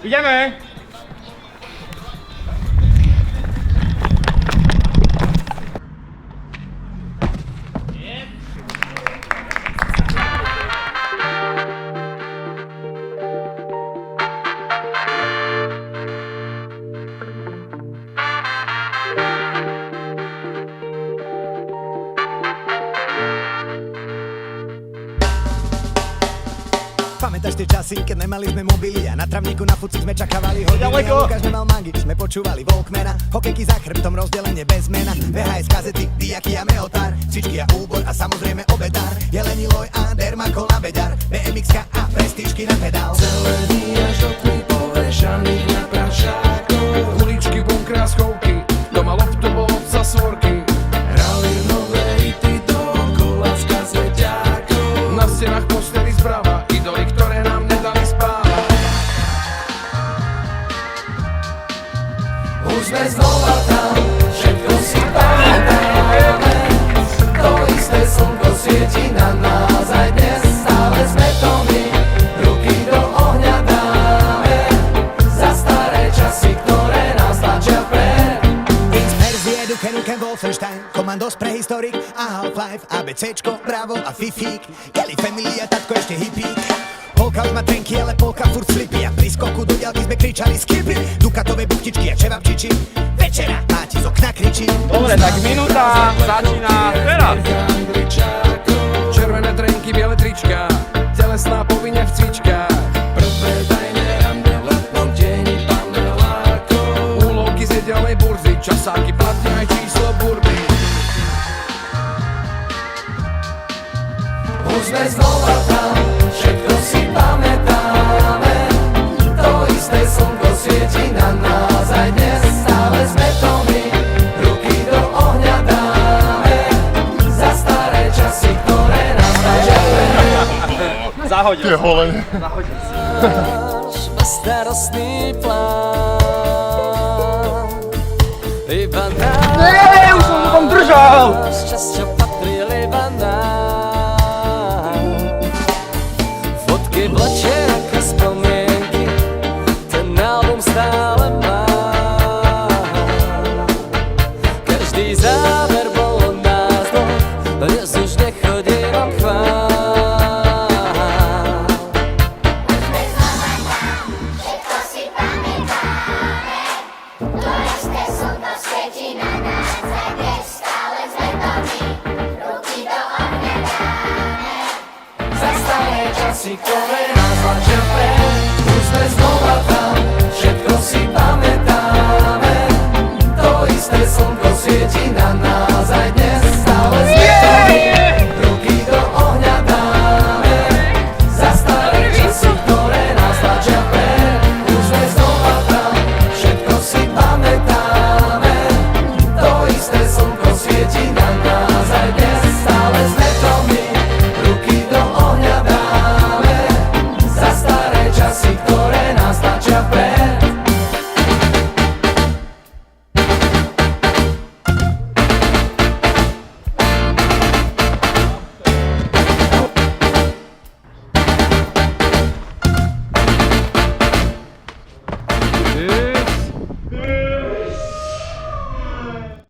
Ideme! Pamätáš tie časy, keď nemali sme mobily a na travníku na fuci sme čakávali hodiny. A Lukáš nemal mangy, sme počúvali Walkmana, hokejky za chrbtom, rozdelenie bez mena, VHS kazety, diaky a meotár, cvičky a úbor a samozrejme obedár, Jelení loj a dermakol na beďar, BMX-ka a prestížky na pedál. Celé dní až do tmy povešaných na prašákoch, uličky, bunkra, schovky, doma loftu bol obca svorky, hrali nové hity dookola z kazeťákov, na stenách posteli zprava, idoly, ktoré nám nedali spávať. Už sme znova tam, všetko si pamätáme, to isté slnko svieti na nás aj dnes, stále sme to my, ruky do ohňa dáme, za staré časy, ktoré nás tlačia vpred. Verzie Duke Nukem Wolfenstein, Komandos Prehistorik a Half-Life, ABCčko, Bravo a Fifík, Kelly Family a tatko ešte hippík. Polka už má trenky, ale polka furt slipy a pri skoku do diaľky sme kričali skipy, dukatové buchtičky a čevapčiči, večera máti z okna kričí. Dobre, tak minúta začína teraz. Červené trenky, biele trička, telesná povinne v cvičkách, prvé tajné rande v letnom tieni panelákov, úlovky z nedelnej burzy, časáky, platne aj číslo burby. Už sme znova tam, všetko si pamätáme, to isté slnko svieti na nás aj dnes, stále sme to my, ruky do ohňa dáme, za staré časy, ktoré nás tlačia vpred. Zahodil. Tie holenie. Bezstarostný plán, iba nás. Už som to tam držal! Šťastie patril iba nám. Fotky vlečia ako spomienky, ten album stále mám. Každý záver bol od nás dvoch, dnes už nechodí vám chvál. Všetko si pamätáme, to isté slnko svieti na nás aj dnes, stále sme to my, ruky do ohňa dáme. Za staré časy, ktoré nás tlačia vpred, už sme znova tam, všetko si pamätáme, to isté slnko svieti na nás aj dnes.